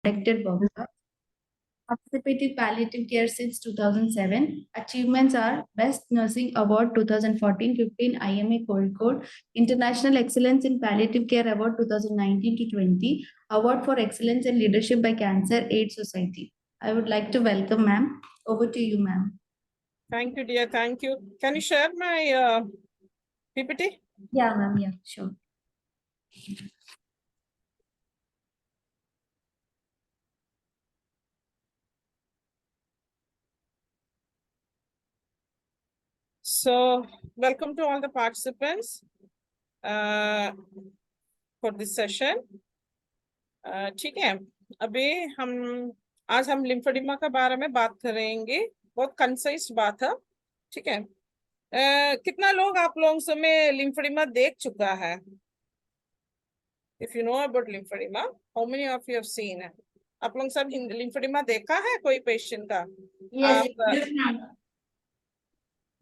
elected worker. Participative palliative care since 2007. Achievements are Best Nursing Award 2014-15 IMA Gold Code, International Excellence in Palliative Care Award 2019-20, Award for Excellence in Leadership by Cancer Aid Society. I would like to welcome ma'am. Over to you, ma'am. Thank you, dear. Thank you. Can you share my PPT? Yeah, ma'am. Yeah, sure. So, welcome to all the participants for this session. ठीक है, अभी आज हम लिम्फोडेमा के बारे में बात करेंगे. बहुत कंसाइज बात है. ठीक है. कितना लोग आप लोगों में लिम्फोडेमा देख चुका है? If you know about lymphedema, how many of you have seen? आप लोग सब लिम्फोडेमा देखा है कोई पेशेंट का? Yes.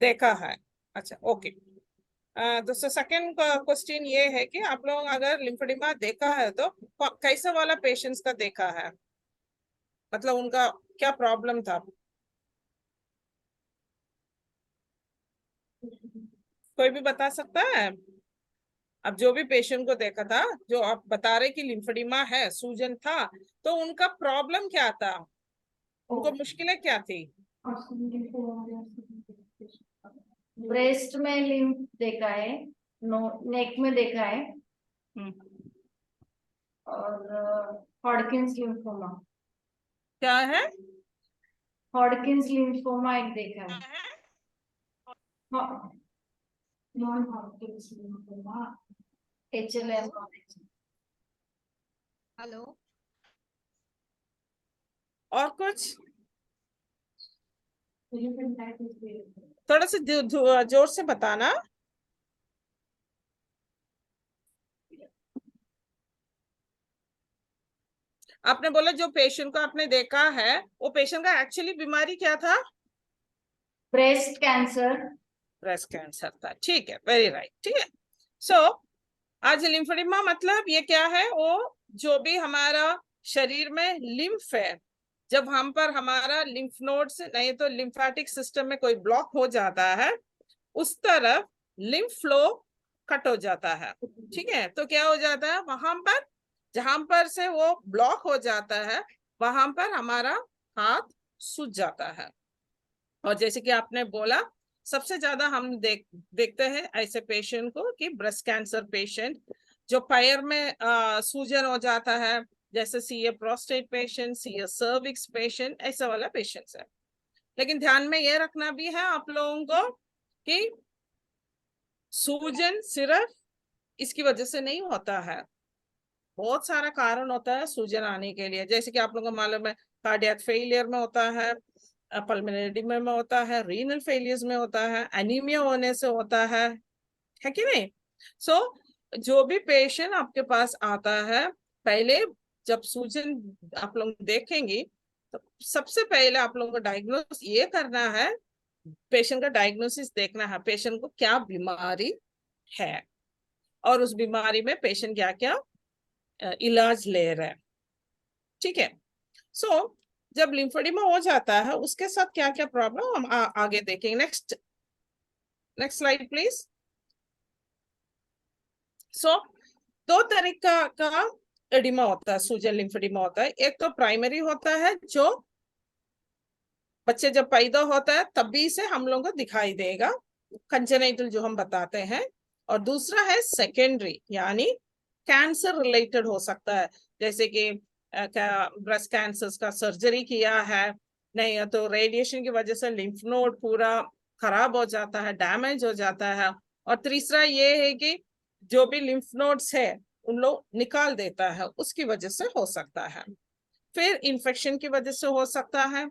देखा है. अच्छा, ओके. तो सेकंड क्वेश्चन ये है कि आप लोग अगर लिम्फोडेमा देखा है तो कैसे वाला पेशेंट्स का देखा है, मतलब उनका क्या प्रॉब्लम था? कोई भी बता सकता है? अब जो भी पेशेंट को देखा था, जो आप बता रहे कि लिम्फोडेमा है, सूजन था, तो उनका प्रॉब्लम क्या था, उनको मुश्किलें क्या थी? ब्रेस्ट में लिम्फ देखा है, नेक में देखा है, और हॉडकिंस लिम्फोमा. क्या है? हॉडकिंस लिम्फोमा एक देखा है. Non Hodgkin's lymphoma, HLM. Hello, और कुछ? थोड़ा सा जोर से बताना. आपने बोला जो पेशेंट को आपने देखा है, वो पेशेंट का एक्चुअली बीमारी क्या था? Breast cancer. ब्रेस्ट कैंसर था. ठीक है, वेरी राइट. ठीक है. सो आज लिम्फोडेमा मतलब ये क्या है? वो जो भी हमारा शरीर में लिम्फ है, जब हम पर हमारा लिम्फ नोड्स नहीं तो लिम्फेटिक सिस्टम में कोई ब्लॉक हो जाता है, उस तरफ लिम्फ फ्लो कट हो जाता है. ठीक है. तो क्या हो जाता है, वहां पर जहां पर से वो ब्लॉक हो जाता है, वहां पर हमारा हाथ सूज जाता है. और जैसे कि आपने बोला, सबसे ज्यादा हम देखते हैं ऐसे पेशेंट को कि ब्रेस्ट कैंसर पेशेंट जो पैर में सूजन हो जाता है, जैसे CA prostate patient, CA cervix patient, ऐसा वाला पेशेंट है. लेकिन ध्यान में ये रखना भी है आप लोगों को कि सूजन सिर्फ इसकी वजह से नहीं होता है, बहुत सारा कारण होता है सूजन आने के लिए. जैसे कि आप लोगों को मालूम है, कार्डियक फेलियर में होता है, पल्मोनरी एडिमा में होता है, रीनल फेलियर्स में होता है, एनीमिया होने से होता है कि नहीं? सो जो भी पेशेंट आपके पास आता है, पहले जब सूजन आप लोग देखेंगे तो सबसे पहले आप लोगों को डायग्नोस ये करना है, पेशेंट का डायग्नोसिस देखना है, पेशेंट को क्या बीमारी है और उस बीमारी में पेशेंट क्या क्या इलाज ले रहे हैं. ठीक है. सो जब लिम्फोडेमा हो जाता है, उसके साथ क्या क्या प्रॉब्लम हम आगे देखेंगे. Next slide please. सो दो तरीका का एडिमा होता है, सूजन लिम्फोडेमा होता है. एक तो प्राइमरी होता है, जो बच्चे जब पैदा होता है तभी से हम लोगों को दिखाई देगा, कंजेनिटल जो हम बताते हैं. और दूसरा है सेकेंडरी, यानी कैंसर रिलेटेड हो सकता है, जैसे कि ब्रेस्ट कैंसर का सर्जरी किया है, नहीं तो रेडिएशन की वजह से लिम्फ नोड पूरा खराब हो जाता है, डैमेज हो जाता है. और तीसरा ये है कि जो भी लिम्फ नोड्स है उन लोग निकाल देता है, उसकी वजह से हो सकता है. फिर इन्फेक्शन की वजह से हो सकता है,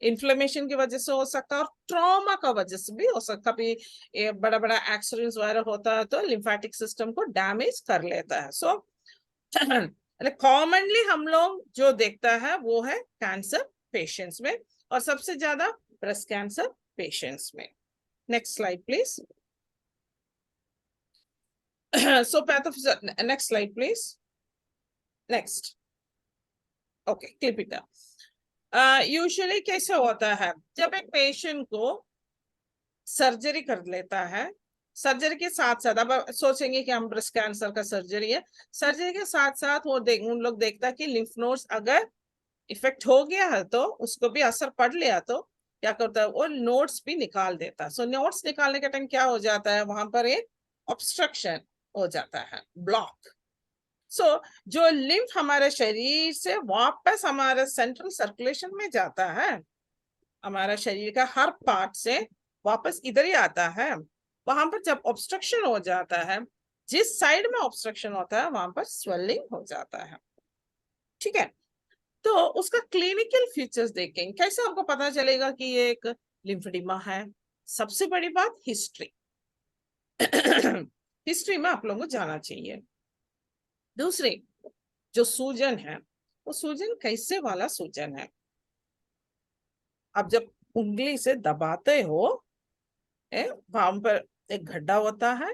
इन्फ्लेमेशन की वजह से हो सकता है, और ट्रॉमा का वजह से भी हो सकता है. कभी बड़ा बड़ा एक्सीडेंट्स वगैरह होता है तो लिम्फेटिक सिस्टम को डैमेज कर लेता है. सो कॉमनली हम लोग जो देखता है वो है कैंसर पेशेंट्स में, और सबसे ज्यादा ब्रेस्ट कैंसर पेशेंट्स में. Next slide please. So next slide please. Next. Okay, clip it. Usually कैसे होता है, जब एक पेशेंट को सर्जरी कर लेता है, सर्जरी के साथ साथ अब सोचेंगे कि हम ब्रेस्ट कैंसर का सर्जरी है, सर्जरी के साथ साथ वो उन लोग देखता है कि लिम्फ नोड्स अगर इफेक्ट हो गया है तो उसको भी असर पड़ लिया तो क्या करता है, वो नोट्स भी निकाल देता है। सो नोट्स निकालने के टाइम क्या हो जाता है, वहां पर एक ऑब्स्ट्रक्शन हो जाता है, ब्लॉक। सो जो लिम्फ हमारे शरीर से वापस हमारे सेंट्रल सर्कुलेशन में जाता है, हमारा शरीर का हर पार्ट से वापस इधर ही आता है, वहां पर जब ऑब्स्ट्रक्शन हो जाता है, जिस साइड में ऑब्स्ट्रक्शन होता है वहां पर स्वेलिंग हो जाता है। ठीक है, तो उसका क्लिनिकल फीचर्स देखेंगे, कैसे आपको पता चलेगा कि ये एक लिम्फेडिमा है। सबसे बड़ी बात हिस्ट्री हिस्ट्री में आप लोगों को जाना चाहिए। दूसरी, जो सूजन है वो सूजन कैसे वाला सूजन है, आप जब उंगली से दबाते हो वहां पर एक गड्ढा होता है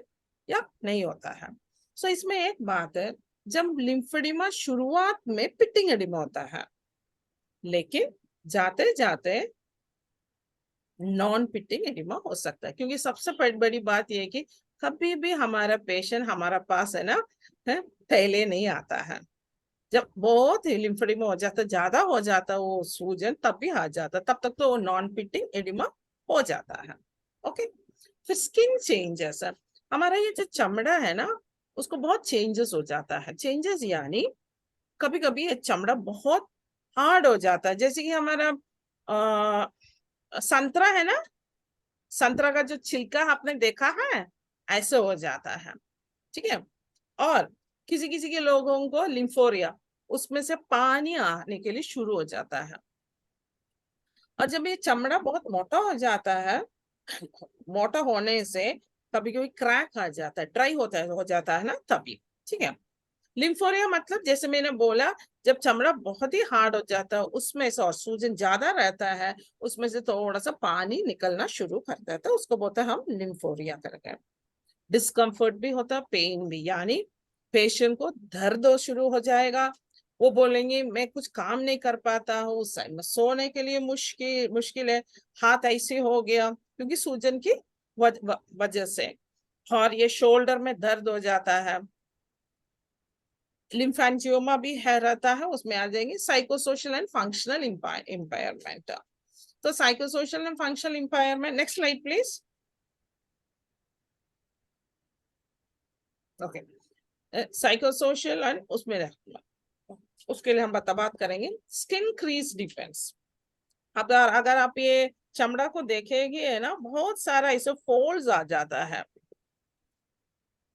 या नहीं होता है। सो इसमें एक बात है, जब लिम्फेडिमा शुरुआत में पिटिंग एडिमा होता है, लेकिन जाते जाते नॉन पिटिंग एडिमा हो सकता है, क्योंकि सबसे बड़ी बात यह है कि कभी भी हमारा पेशेंट हमारा पास है ना पहले नहीं आता है। जब बहुत लिम्फेडिमा हो जाता, ज्यादा हो जाता वो सूजन, तब भी आ जाता, तब तक तो वो नॉन पिटिंग एडिमा हो जाता है। ओके, फिर स्किन चेंजेस है, हमारा ये जो चमड़ा है ना उसको बहुत चेंजेस हो जाता है। चेंजेस यानी कभी कभी ये चमड़ा बहुत हार्ड हो जाता है, जैसे कि हमारा संतरा है ना, संतरा का जो छिलका आपने देखा है, ऐसे हो जाता है। ठीक है, और किसी किसी के लोगों को लिम्फोरिया, उसमें से पानी आने के लिए शुरू हो जाता है। और जब ये चमड़ा बहुत मोटा हो जाता है, मोटा होने से कभी कभी क्रैक आ जाता है, ड्राई हो जाता है ना तभी। ठीक है, लिम्फोरिया मतलब जैसे मैंने बोला, जब चमड़ा बहुत ही हार्ड हो जाता है उसमें से और सूजन ज्यादा रहता है, उसमें से थोड़ा सा पानी निकलना शुरू कर देता है, उसको बोलते हैं हम लिम्फोरिया करके। डिस्कम्फर्ट भी होता है, पेन भी, यानी पेशेंट को दर्द शुरू हो जाएगा, वो बोलेंगे मैं कुछ काम नहीं कर पाता हूँ, सोने के लिए मुश्किल है, हाथ ऐसे हो गया क्योंकि सूजन की वजह से, और ये शोल्डर में दर्द हो जाता है। लिम्फेंजियोमा भी है रहता है, उसमें आ जाएंगे साइकोसोशल एंड फंक्शनल इम्पायरमेंट। तो psychosocial and functional impairment, next slide please. Okay, psychosocial and उसमें उसके लिए हम बात करेंगे स्किन क्रीज डिफेंस। अगर आप ये चमड़ा को देखेंगे है ना, बहुत सारा ऐसे फोल्ड्स आ जाता है।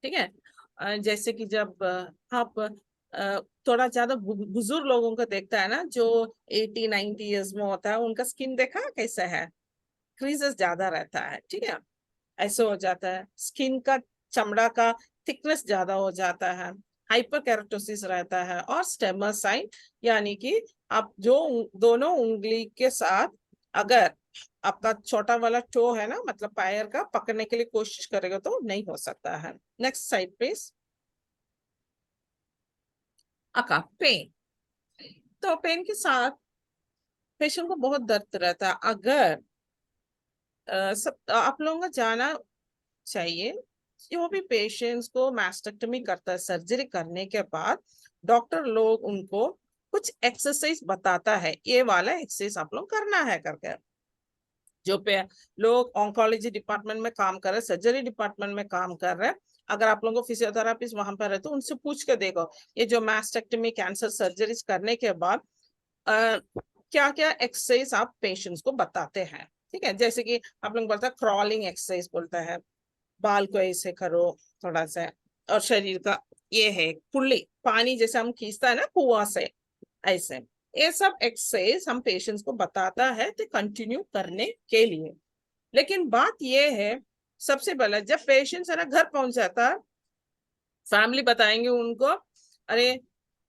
ठीक है, जैसे कि जब आप थोड़ा ज्यादा बुजुर्ग लोगों को देखता है ना, जो 80-90 ईयर्स में होता है, उनका स्किन देखा कैसा है, क्रीजेस ज्यादा रहता है। ठीक है, ऐसे हो जाता है, स्किन का चमड़ा का थिकनेस ज्यादा हो जाता है, हाइपर केराटोसिस रहता है, और स्टेमर साइन, यानी कि आप जो दोनों उंगली के साथ अगर आपका छोटा वाला टो है ना, मतलब पैर का पकड़ने के लिए कोशिश करेगा तो नहीं हो सकता है। Next side please. अका पेन, तो पेन के साथ पेशेंट को बहुत दर्द रहता है। अगर सब आप लोगों को जाना चाहिए, जो भी पेशेंट्स को मैस्टेक्टमी करता है, सर्जरी करने के बाद डॉक्टर लोग उनको कुछ एक्सरसाइज बताता है, ये वाला एक्सरसाइज आप लोग करना है करके। जो पे लोग ऑन्कोलॉजी डिपार्टमेंट में काम कर रहे हैं, सर्जरी डिपार्टमेंट में काम कर रहे हैं, अगर आप लोगों को फिजियोथेरापिस्ट वहां पर है तो उनसे पूछ के देखो, ये जो मैस्टेक्टमी कैंसर सर्जरीज करने के बाद क्या क्या एक्सरसाइज आप पेशेंट्स को बताते हैं। ठीक है, जैसे कि आप लोग बोलता है क्रॉलिंग एक्सरसाइज बोलता है, बाल को ऐसे करो थोड़ा सा, और शरीर का ये है पुल्ली, पानी जैसे हम खींचता है ना कुआं से, ऐसे ये सब एक्सरसाइज हम पेशेंट्स को बताता है तो कंटिन्यू करने के लिए। लेकिन बात ये है, सबसे पहले जब पेशेंट्स है ना घर पहुंच जाता है, फैमिली बताएंगे उनको, अरे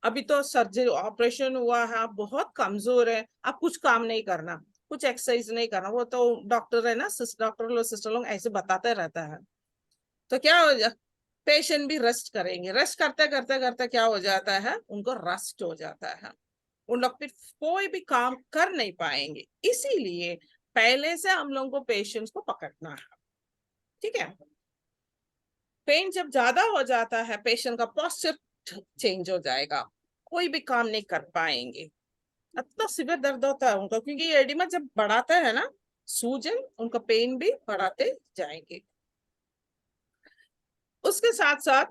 अभी तो सर्जरी ऑपरेशन हुआ है, आप बहुत कमजोर है, आप कुछ काम नहीं करना, कुछ एक्सरसाइज नहीं करना, वो तो डॉक्टर है ना, डॉक्टर लोग सिस्टर लोग ऐसे बताते रहता है। तो क्या हो जा, पेशेंट भी रेस्ट करेंगे, रेस्ट करते करते करते क्या हो जाता है, उनको रस्ट हो जाता है। उन लोग फिर कोई भी काम कर नहीं पाएंगे। इसीलिए पहले से हम लोगों को पेशेंट्स को पकड़ना है, ठीक है। पेन जब ज्यादा हो जाता है, पेशेंट का पोस्चर चेंज हो जाएगा, कोई भी काम नहीं कर पाएंगे, इतना सिवियर दर्द होता है उनका, क्योंकि ये एडिमा जब बढ़ाता है ना सूजन, उनका पेन भी बढ़ाते जाएंगे। उसके साथ साथ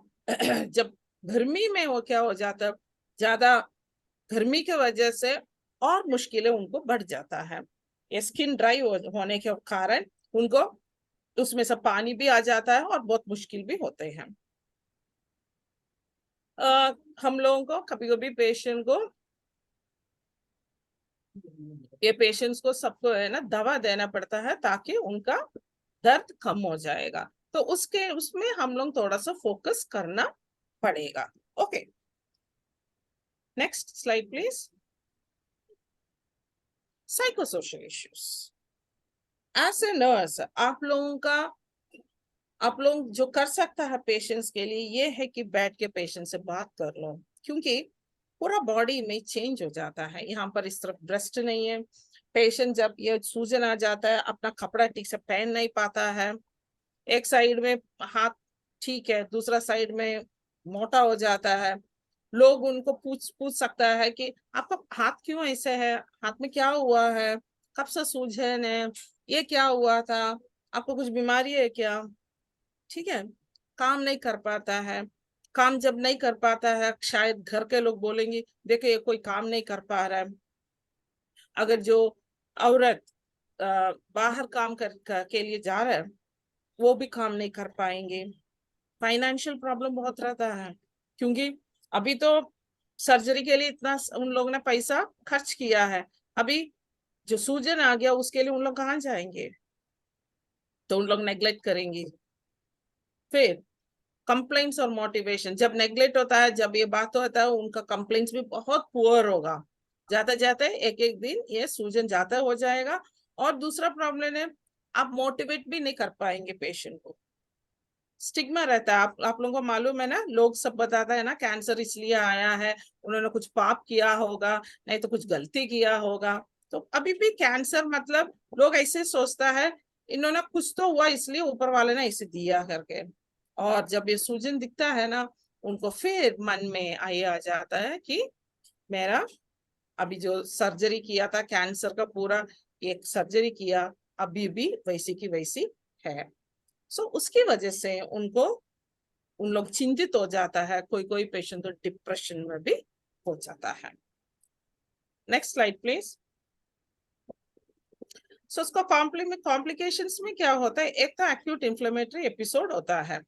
जब गर्मी में वो क्या हो जाता है, ज्यादा गर्मी की वजह से और मुश्किलें उनको बढ़ जाता है। ये स्किन ड्राई होने के कारण उनको उसमें से पानी भी आ जाता है और बहुत मुश्किल भी होते हैं। हम लोगों को कभी कभी पेशेंट्स को सबको है ना दवा देना पड़ता है ताकि उनका दर्द कम हो जाएगा, तो उसमें हम लोग थोड़ा सा फोकस करना पड़ेगा। Okay, next slide please. Psychosocial issues. As a nurse आप लोग जो कर सकता है पेशेंट्स के लिए ये है कि बैठ के पेशेंट से बात कर लो, क्योंकि पूरा बॉडी में चेंज हो जाता है। यहाँ पर इस तरफ ब्रेस्ट नहीं है, पेशेंट जब ये सूजन आ जाता है अपना कपड़ा ठीक से पहन नहीं पाता है, एक साइड में हाथ ठीक है, दूसरा साइड में मोटा हो जाता है। लोग उनको पूछ पूछ सकता है कि आपका हाथ क्यों ऐसे है, हाथ में क्या हुआ है, कब से सूजन है, ये क्या हुआ था, आपको कुछ बीमारी है क्या, ठीक है। काम नहीं कर पाता है, काम जब नहीं कर पाता है शायद घर के लोग बोलेंगे देखो ये कोई काम नहीं कर पा रहा है। अगर जो औरत बाहर काम के लिए जा रहा है वो भी काम नहीं कर पाएंगे। फाइनेंशियल प्रॉब्लम बहुत रहता है, क्योंकि अभी तो सर्जरी के लिए इतना उन लोगों ने पैसा खर्च किया है, अभी जो सूजन आ गया उसके लिए उन लोग कहाँ जाएंगे, तो उन लोग नेग्लेक्ट करेंगे। फिर कंप्लेंट्स और मोटिवेशन, जब नेग्लेक्ट होता है, जब ये बात होता है उनका कंप्लेंट्स भी बहुत पुअर होगा, जाते जाते एक एक दिन ये सूजन जाता हो जाएगा। और दूसरा प्रॉब्लम है आप मोटिवेट भी नहीं कर पाएंगे पेशेंट को, स्टिग्मा रहता है। आप लोगों को मालूम है ना, लोग सब बताता है ना कैंसर इसलिए आया है, उन्होंने कुछ पाप किया होगा, नहीं तो कुछ गलती किया होगा। तो अभी भी कैंसर मतलब लोग ऐसे सोचता है इन्होंने कुछ तो हुआ इसलिए ऊपर वाले ने इसे दिया करके। और जब ये सूजन दिखता है ना उनको फिर मन में आ जाता है कि मेरा अभी जो सर्जरी किया था कैंसर का पूरा एक सर्जरी किया अभी भी वैसी की वैसी है। सो उसकी वजह से उन लोग चिंतित हो जाता है, कोई कोई पेशेंट तो डिप्रेशन में भी हो जाता है। Next slide please. सो उसका कॉम्प्लिकेशंस में क्या होता है, एक तो एक्यूट इन्फ्लेमेटरी एपिसोड होता है।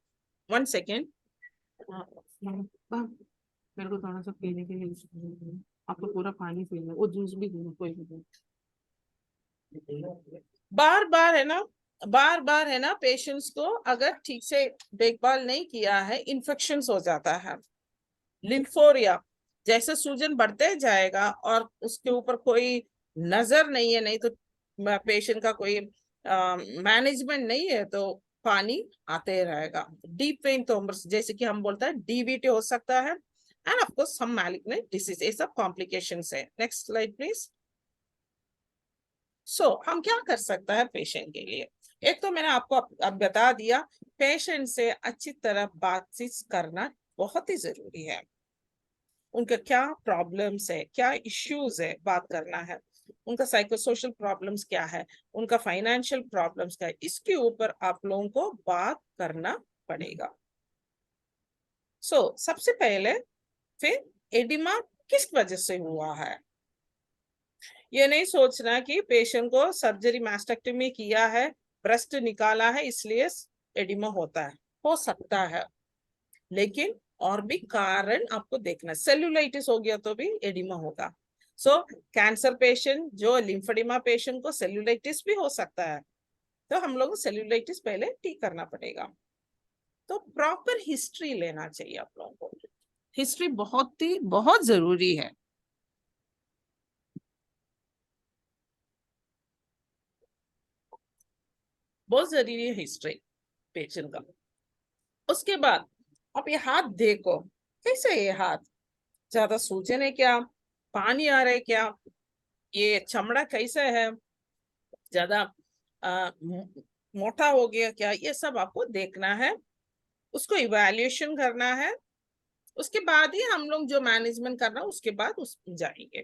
1 सेकेंड, मेरे को थोड़ा सा पीने के लिए आपको पूरा पानी पीना, वो जूस भी दूँ कोई भी। बार बार है ना पेशेंट्स को अगर ठीक से देखभाल नहीं किया है इन्फेक्शंस हो जाता है। लिम्फोरिया, जैसे सूजन बढ़ते जाएगा और उसके ऊपर कोई नजर नहीं है, नहीं तो पेशेंट का कोई मैनेजमेंट नहीं है, तो पानी आते रहेगा। डीप वेन थ्रोम्बस जैसे कि हम बोलते हैं डीवीटी हो सकता है, and of course some malignant disease, ये सब कॉम्प्लिकेशंस है। Next slide please. हम क्या कर सकता है पेशेंट के लिए, एक तो मैंने आपको अब बता दिया, पेशेंट से अच्छी तरह बातचीत करना बहुत ही जरूरी है। उनका क्या प्रॉब्लम्स है, क्या इश्यूज है, बात करना है। उनका साइकोसोशल प्रॉब्लम्स क्या है, उनका फाइनेंशियल प्रॉब्लम्स क्या है, इसके ऊपर आप लोगों को बात करना पड़ेगा। सबसे पहले फिर एडिमा किस वजह से हुआ है, ये नहीं सोचना कि पेशेंट को सर्जरी मास्टेक्टमी किया है, ब्रेस्ट निकाला है इसलिए एडिमा होता है, हो सकता है, लेकिन और भी कारण आपको देखना। सेल्यूलाइटिस हो गया तो भी एडिमा होगा। कैंसर पेशेंट जो लिम्फेडिमा पेशेंट को सेल्यूलाइटिस भी हो सकता है, तो हम लोग सेल्यूलाइटिस पहले ठीक करना पड़ेगा। तो प्रॉपर हिस्ट्री लेना चाहिए आप लोगों को, हिस्ट्री बहुत जरूरी है। बहुत जरूरी है हिस्ट्री पेशेंट का। उसके बाद आप ये हाथ देखो, कैसे ये हाथ, ज्यादा सूजन है क्या, पानी आ रहा है क्या, ये चमड़ा कैसे है, ज्यादा मोटा हो गया क्या, ये सब आपको देखना है, उसको इवैल्यूएशन करना है। उसके बाद ही हम लोग जो मैनेजमेंट करना है उसके बाद उस जाएंगे।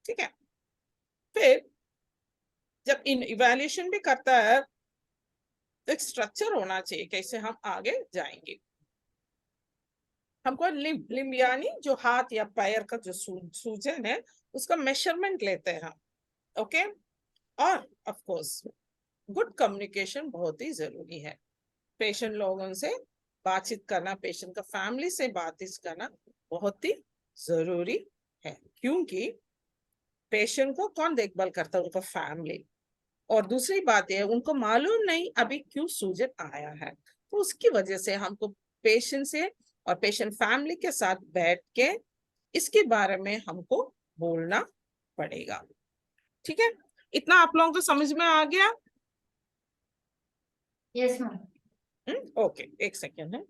ठीक है, फिर जब इन इवैल्यूएशन भी करता है तो एक स्ट्रक्चर होना चाहिए कैसे हम आगे जाएंगे। हमको लिम्ब यानी जो हाथ या पैर का जो सूजन है उसका मेजरमेंट लेते हैं। ओके, और ऑफ कोर्स गुड कम्युनिकेशन बहुत ही जरूरी है। पेशेंट लोगों से बातचीत करना, पेशेंट का फैमिली से बातचीत करना बहुत ही जरूरी है, क्योंकि पेशेंट को कौन देखभाल करता है, उनका फैमिली। और दूसरी बात है उनको मालूम नहीं अभी क्यों सूजन आया है, तो उसकी वजह से हमको पेशेंट से और पेशेंट फैमिली के साथ बैठ के इसके बारे में हमको बोलना पड़ेगा। ठीक है, इतना आप लोगों को समझ में आ गया? Yes ma'am. ओके, एक सेकेंड है।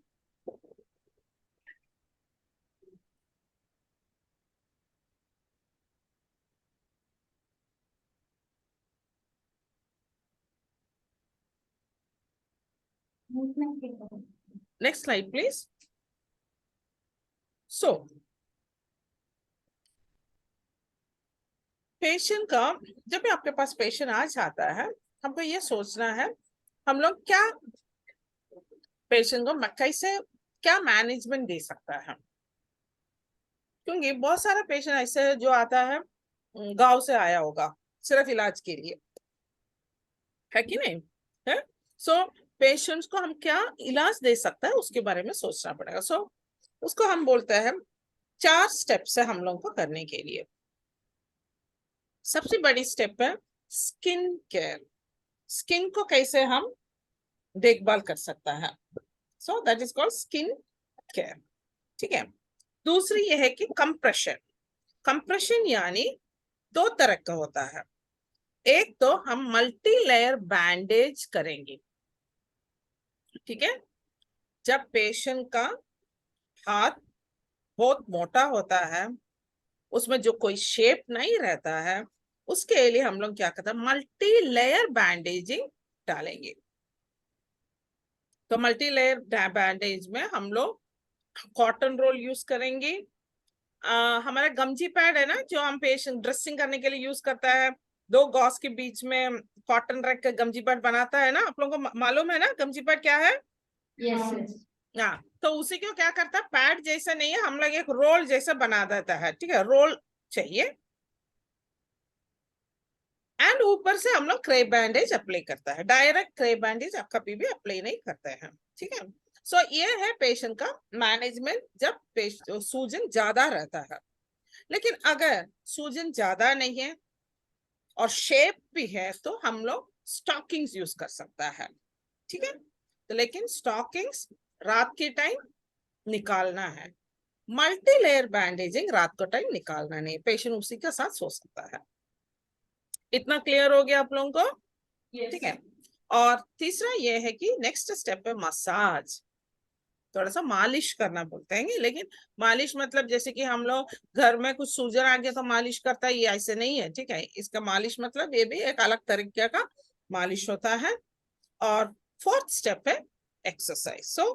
Next slide please. So patient का, जब भी आपके पास पेशेंट आ जाता है हमको ये सोचना है हम लोग क्या पेशेंट को कैसे क्या मैनेजमेंट दे सकता है। क्योंकि बहुत सारा पेशेंट ऐसे है जो आता है गांव से आया होगा सिर्फ इलाज के लिए, है कि नहीं है। सो पेशेंट्स को हम क्या इलाज दे सकता है उसके बारे में सोचना पड़ेगा। सो उसको हम बोलते हैं 4 स्टेप्स है हम लोग को करने के लिए। सबसे बड़ी स्टेप है स्किन केयर। स्किन को कैसे हम देखभाल कर सकता है, so that is called skin care. ठीक है, दूसरी यह है कि कंप्रेशन। कंप्रेशन यानी 2 तरह का होता है। एक तो हम मल्टी लेयर बैंडेज करेंगे। ठीक है, जब पेशेंट का हाथ बहुत मोटा होता है, उसमें जो कोई शेप नहीं रहता है, उसके लिए हम लोग क्या करते हैं, मल्टी लेयर बैंडेजिंग डालेंगे। तो मल्टी लेयर बैंडेज में हम लोग कॉटन रोल यूज करेंगे। हमारा गमजी पैड है ना जो हम पेशेंट ड्रेसिंग करने के लिए यूज करता है, 2 गॉज के बीच में कॉटन रख कर गमजी पैड बनाता है ना, आप लोगों को मालूम है ना गमजी पैड क्या है? यस। हाँ, तो उसी को क्या करता है, पैड जैसा नहीं है, हम लोग एक रोल जैसा बना देता है। ठीक है, रोल चाहिए, एंड ऊपर से हम लोग क्रेप बैंडेज अप्लाई करता है। डायरेक्ट क्रेप बैंडेज आप कभी भी अप्लाई नहीं करते हैं। ठीक है, सो ये है पेशेंट का मैनेजमेंट जब सूजन ज्यादा रहता है। लेकिन अगर सूजन ज्यादा नहीं है और शेप भी है तो हम लोग स्टॉकिंग्स यूज कर सकता है। ठीक है, तो लेकिन स्टॉकिंग्स रात के टाइम निकालना है। मल्टी लेयर बैंडेजिंग रात को टाइम निकालना नहीं, पेशेंट उसी के साथ सो सकता है। इतना क्लियर हो गया आप लोगों को? ठीक है, और तीसरा ये है कि नेक्स्ट स्टेप है मसाज। थोड़ा सा मालिश करना बोलते हैं, लेकिन मालिश मतलब जैसे कि हम लोग घर में कुछ सूजन आ गया तो मालिश करता है, ये ऐसे नहीं है। ठीक है, इसका मालिश मतलब ये भी एक अलग तरीके का मालिश होता है। और 4th स्टेप है exercise. So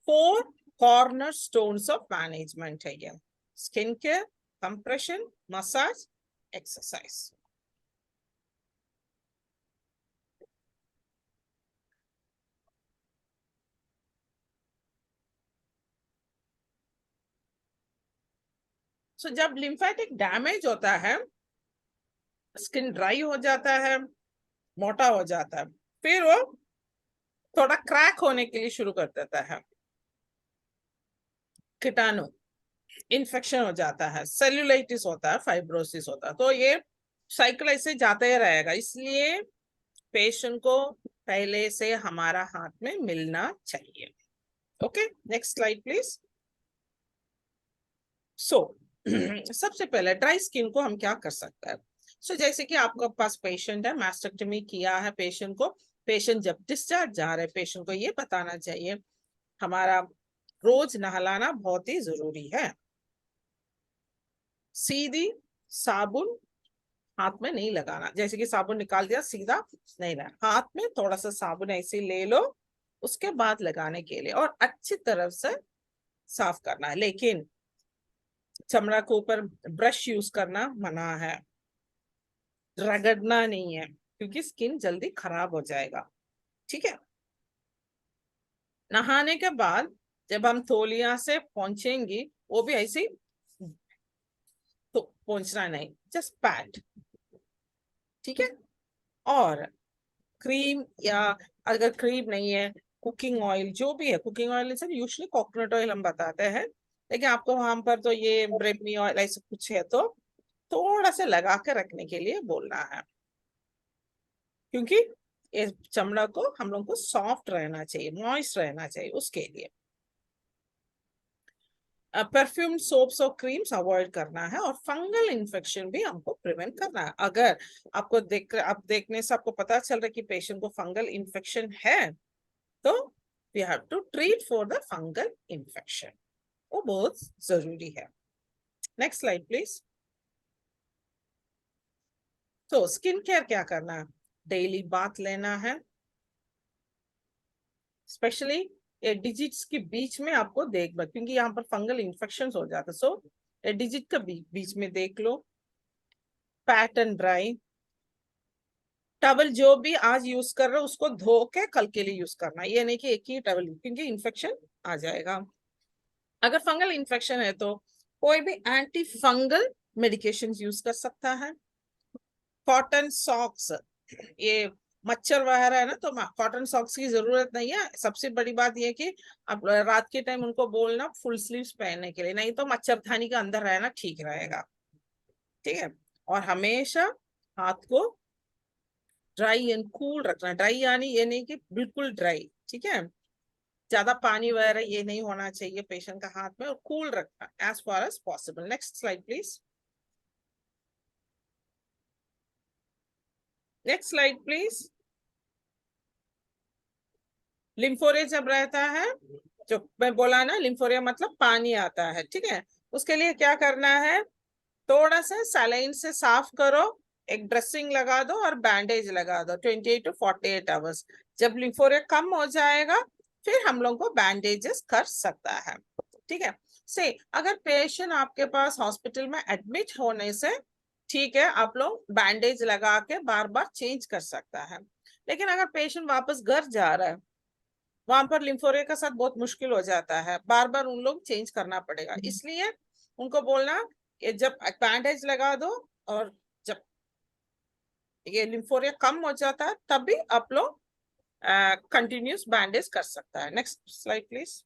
4 corner stones of management है ये, skin care, compression, massage, exercise. So जब लिम्फेटिक डैमेज होता है, स्किन ड्राई हो जाता है, मोटा हो जाता है, फिर वो थोड़ा क्रैक होने के लिए शुरू कर देता है, कीटाणु इन्फेक्शन हो जाता है, सेल्यूलाइटिस होता है, फाइब्रोसिस होता है। तो ये साइकिल ऐसे जाता ही रहेगा, इसलिए पेशेंट को पहले से हमारा हाथ में मिलना चाहिए। Okay, next slide please. So सबसे पहले ड्राई स्किन को हम क्या कर सकते हैं। सो जैसे कि आपके पास पेशेंट है, मैस्टेक्टमी किया है पेशेंट को, पेशेंट जब डिस्चार्ज जा रहे पेशेंट को ये बताना चाहिए हमारा रोज नहलाना बहुत ही जरूरी है। सीधी साबुन हाथ में नहीं लगाना, जैसे कि साबुन निकाल दिया सीधा नहीं लगाना, हाथ में थोड़ा सा साबुन ऐसे ले लो उसके बाद लगाने के लिए, और अच्छी तरह से साफ करना है। लेकिन चमड़ा के ऊपर ब्रश यूज करना मना है, रगड़ना नहीं है क्योंकि स्किन जल्दी खराब हो जाएगा। ठीक है। नहाने के बाद जब हम तौलिया से पहुंचेंगे वो भी ऐसे तो पहुंचना नहीं, जस्ट पैट। ठीक है। और क्रीम, या अगर क्रीम नहीं है कुकिंग ऑयल जो भी है, कुकिंग ऑयल से यूजुअली कोकोनट ऑयल हम बताते हैं, लेकिन आपको वहां पर तो ये ब्रेमी ऑयल ऐसा कुछ है तो थोड़ा सा लगा के रखने के लिए बोलना है, क्योंकि ये चमड़ा को हम लोग को सॉफ्ट रहना चाहिए, मॉइस्ट रहना चाहिए उसके लिए। परफ्यूम सोप्स और क्रीम्स अवॉइड करना है, और फंगल इन्फेक्शन भी हमको प्रिवेंट करना है। अगर आपको आप देखने से आपको पता चल रहा है कि पेशेंट को फंगल इन्फेक्शन है तो we have to treat for the fungal infection, वो बहुत जरूरी है। Next slide please. तो स्किन केयर क्या करना है, डेली बाथ लेना है, स्पेशली ये डिजिट्स के बीच में आपको देख लो क्योंकि यहाँ पर फंगल इन्फेक्शन हो जाता है, सो डिजिट का बीच में देख लो। पैट एंड ड्राई टवल जो भी आज यूज कर रहे हो उसको धो के कल के लिए यूज करना, ये नहीं कि एक ही टवल, क्योंकि इन्फेक्शन आ जाएगा। अगर फंगल इन्फेक्शन है तो कोई भी एंटी फंगल मेडिकेशन यूज कर सकता है। कॉटन सॉक्स, ये मच्छर वगैरह है ना, तो कॉटन सॉक्स की जरूरत नहीं है। सबसे बड़ी बात यह कि आप रात के टाइम उनको बोलना फुल स्लीव्स पहनने के लिए, नहीं तो मच्छरदानी के अंदर रहना ठीक रहेगा। ठीक है। और हमेशा हाथ को ड्राई एंड कूल रखना, ड्राई यानी ये नहीं कि बिल्कुल ड्राई, ठीक है, ज्यादा पानी वगैरह ये नहीं होना चाहिए पेशेंट का हाथ में, और कूल रखना as far as possible. Next slide please. Next slide please. Lymphorrhoea जब रहता है, जो मैं बोला ना, लिम्फोरिया मतलब पानी आता है, ठीक है, उसके लिए क्या करना है, थोड़ा सा सलाइन से साफ करो, एक ड्रेसिंग लगा दो और बैंडेज लगा दो 28 to 48 आवर्स। जब लिम्फोरिया कम हो जाएगा फिर हम लोग को बैंडेजेस कर सकता है। ठीक है। से अगर पेशेंट आपके पास हॉस्पिटल में एडमिट होने से ठीक है, आप लोग बैंडेज लगा के बार बार चेंज कर सकता है, लेकिन अगर पेशेंट वापस घर जा रहा है वहां पर लिम्फोरिया के साथ बहुत मुश्किल हो जाता है, बार बार उन लोग चेंज करना पड़ेगा, इसलिए उनको बोलना कि जब बैंडेज लगा दो और जब ये लिम्फोरिया कम हो जाता है तब भी आप लोग कंटिन्यूस बैंडेज कर सकता है। Next slide please.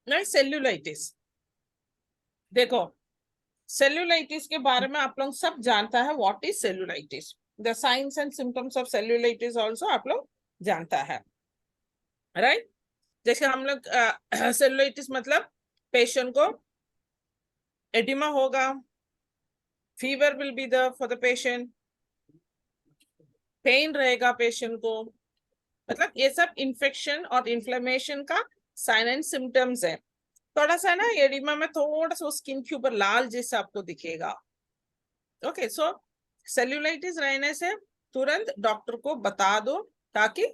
नहीं, सेल्यूलाइटिस, देखो सेल्यूलाइटिस के बारे में आप लोग सब जानता है, what is cellulitis, the science and symptoms of cellulitis also आप लोग जानता है, राइट। जैसे हम लोग सेल्यूलाइटिस मतलब पेशेंट को एडिमा होगा, fever will be the for the patient, pain रहेगा पेशेंट को, मतलब ये सब इन्फेक्शन और इन्फ्लेमेशन का साइन एंड सिम्टम्स है। थोड़ा सा ना एडिमा में थोड़ा सा स्किन के ऊपर लाल जैसा आपको दिखेगा। ओके, सो सेल्यूलाइटिस रहने से तुरंत डॉक्टर को बता दो ताकि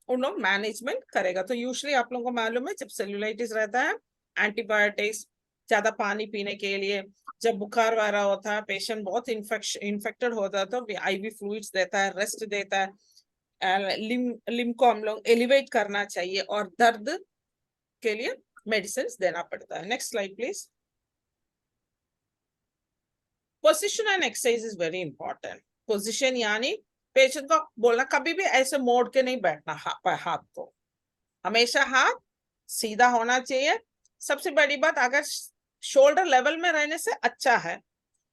उन लोग मैनेजमेंट करेगा। तो यूजुअली आप लोगों को मालूम है जब सेल्यूलाइटिस रहता है एंटीबायोटिक्स, ज्यादा पानी पीने के लिए, जब बुखार वगैरह होता है पेशेंट बहुत इन्फेक्टेड होता है तो आईवी फ्लूइड्स देता है, रेस्ट देता है, लिम को हम लोग एलिवेट करना चाहिए, और दर्द के लिए मेडिसिन देना पड़ता है। Next slide please. Position and exercise is very important. Position यानी पेशेंट को बोलना कभी भी ऐसे मोड़ के नहीं बैठना, हाथ को हमेशा हाथ सीधा होना चाहिए। सबसे बड़ी बात, अगर शोल्डर लेवल में रहने से अच्छा है,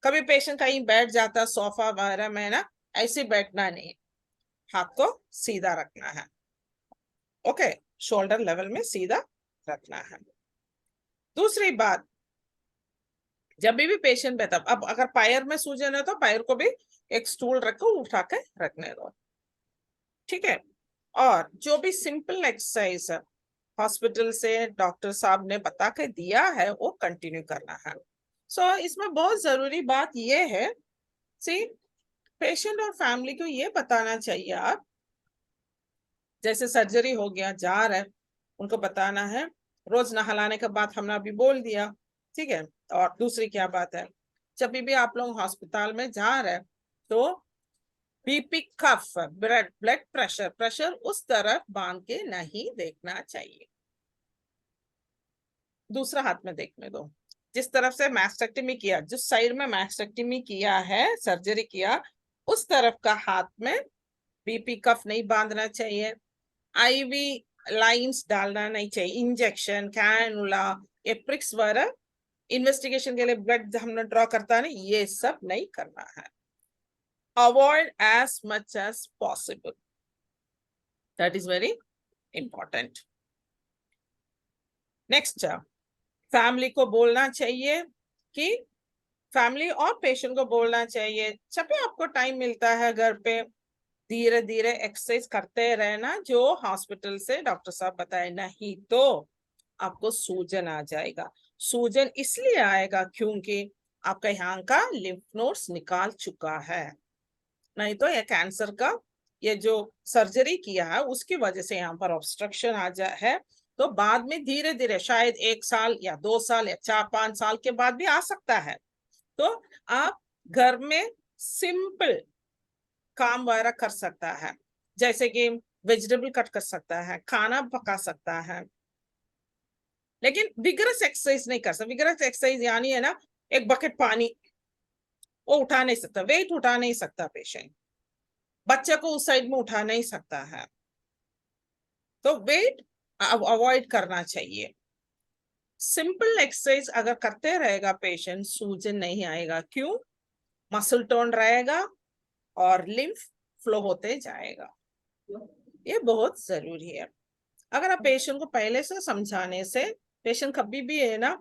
कभी पेशेंट कहीं बैठ जाता सोफा वगैरह में ना, ऐसे बैठना नहीं, हाथ को सीधा रखना है। ओके, शोल्डर लेवल में सीधा रखना है। दूसरी बात, जब भी पेशेंट बैठा, अब अगर पैर में सूजन है तो पैर को भी एक स्टूल रखो, उठा के रखने दो, ठीक है। और जो भी सिंपल एक्सरसाइज हॉस्पिटल से डॉक्टर साहब ने बता के दिया है वो कंटिन्यू करना है। सो इसमें बहुत जरूरी बात ये है, सी पेशेंट और फैमिली को ये बताना चाहिए आप, जैसे सर्जरी हो गया जा रहा है, उनको बताना है रोज नहलाने के बाद, हमने अभी बोल दिया, ठीक है। और दूसरी क्या बात है, जब भी आप लोग हॉस्पिटल में जा रहे हैं तो बीपी, कफ, ब्लड प्रेशर प्रेशर उस तरफ बांध के नहीं देखना चाहिए, दूसरा हाथ में देखने दो। जिस तरफ से मैस्टेक्टमी किया, जिस साइड में मैस्टेक्टमी किया है, सर्जरी किया, उस तरफ का हाथ में बीपी कफ नहीं बांधना चाहिए। आईवी लाइंस डालना नहीं चाहिए, इंजेक्शन, कैनुला, एप्रिक्स वगैरह इन्वेस्टिगेशन के लिए ब्लड हमने ड्रॉ करता है, ये सब नहीं करना है। Avoid as much as possible, that is very important. Next, family को बोलना चाहिए कि फैमिली और पेशेंट को बोलना चाहिए, जब भी आपको टाइम मिलता है घर पे धीरे धीरे एक्सरसाइज करते रहना जो हॉस्पिटल से डॉक्टर साहब बताए, नहीं तो आपको सूजन आ जाएगा। सूजन इसलिए आएगा क्योंकि आपका यहाँ का लिम्फ नोड्स निकाल चुका है, नहीं तो ये कैंसर का ये जो सर्जरी किया है उसकी वजह से यहाँ पर ऑब्स्ट्रक्शन आ जा है, तो बाद में धीरे धीरे शायद 1 साल या 2 साल या 4-5 साल के बाद भी आ सकता है। तो आप घर में सिंपल काम वगैरह कर सकता है, जैसे कि वेजिटेबल कट कर सकता है, खाना पका सकता है, लेकिन विगरस एक्सरसाइज नहीं कर सकता। विगरस एक्सरसाइज यानी है ना, एक बकेट पानी वो उठा नहीं सकता, वेट उठा नहीं सकता पेशेंट, बच्चे को उस साइड में उठा नहीं सकता है, तो वेट अवॉइड करना चाहिए। सिंपल एक्सरसाइज अगर करते रहेगा पेशेंट, सूजन नहीं आएगा, क्यों? मसल टोन रहेगा और लिम्फ फ्लो होते जाएगा, ये बहुत जरूरी है। अगर आप पेशेंट को पहले से समझाने से, पेशेंट कभी भी है ना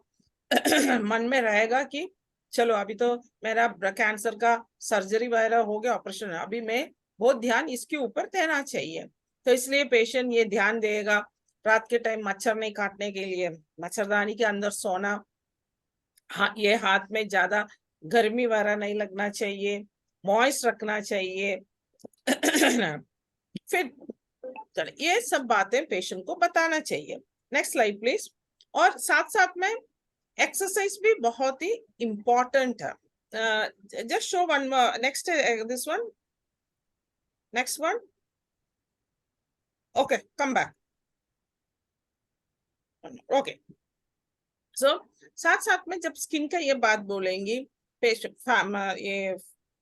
मन में रहेगा कि चलो अभी तो मेरा कैंसर का सर्जरी वगैरह हो गया, ऑपरेशन, अभी मैं बहुत ध्यान इसके ऊपर देना चाहिए, तो इसलिए पेशेंट ये ध्यान देगा रात के टाइम मच्छर नहीं काटने के लिए मच्छरदानी के अंदर सोना, हाँ ये हाथ में ज्यादा गर्मी वगैरह नहीं लगना चाहिए, मॉइस्ट रखना चाहिए फिर ये सब बातें पेशेंट को बताना चाहिए। Next slide please. और साथ साथ में एक्सरसाइज भी बहुत ही इंपॉर्टेंट है। Just show one, next this one, next one, okay come back, okay. So साथ साथ में जब स्किन का ये बात बोलेंगी, पेशेंट ये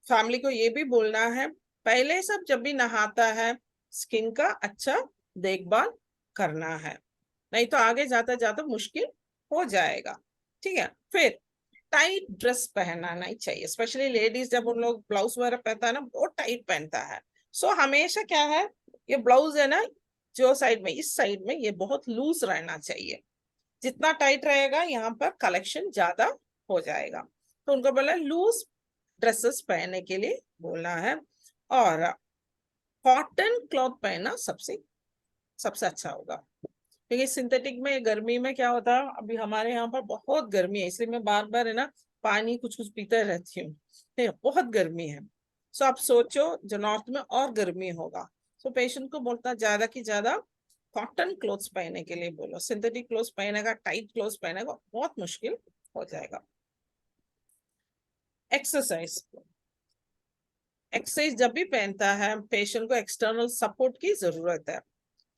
फैमिली को ये भी बोलना है, पहले सब जब भी नहाता है स्किन का अच्छा देखभाल करना है, नहीं तो आगे जाता जाता मुश्किल हो जाएगा, ठीक है। फिर टाइट ड्रेस पहनना नहीं चाहिए, स्पेशली लेडीज जब उन लोग ब्लाउज वगैरह पहनता है ना, बहुत टाइट पहनता है। सो हमेशा क्या है, ये ब्लाउज है ना जो साइड में, इस साइड में ये बहुत लूज रहना चाहिए, जितना टाइट रहेगा यहाँ पर कलेक्शन ज्यादा हो जाएगा, तो उनको बोला लूज ड्रेसेस पहनने के लिए बोलना है। और कॉटन क्लॉथ पहनना सबसे सबसे अच्छा होगा, क्योंकि सिंथेटिक में गर्मी में क्या होता है, अभी हमारे यहाँ पर बहुत गर्मी है, इसलिए मैं बार बार है ना पानी कुछ कुछ पीते रहती हूँ, बहुत गर्मी है। सो आप सोचो जो नॉर्थ में और गर्मी होगा, सो पेशेंट को बोलता ज्यादा की ज्यादा कॉटन क्लोथ्स पहनने के लिए बोलो, सिंथेटिक क्लोथ्स पहनेगा, टाइट क्लोथ्स पहनेगा बहुत मुश्किल हो जाएगा। एक्सरसाइज, एक्सरसाइज जब भी पहनता है पेशेंट को एक्सटर्नल सपोर्ट की जरूरत है,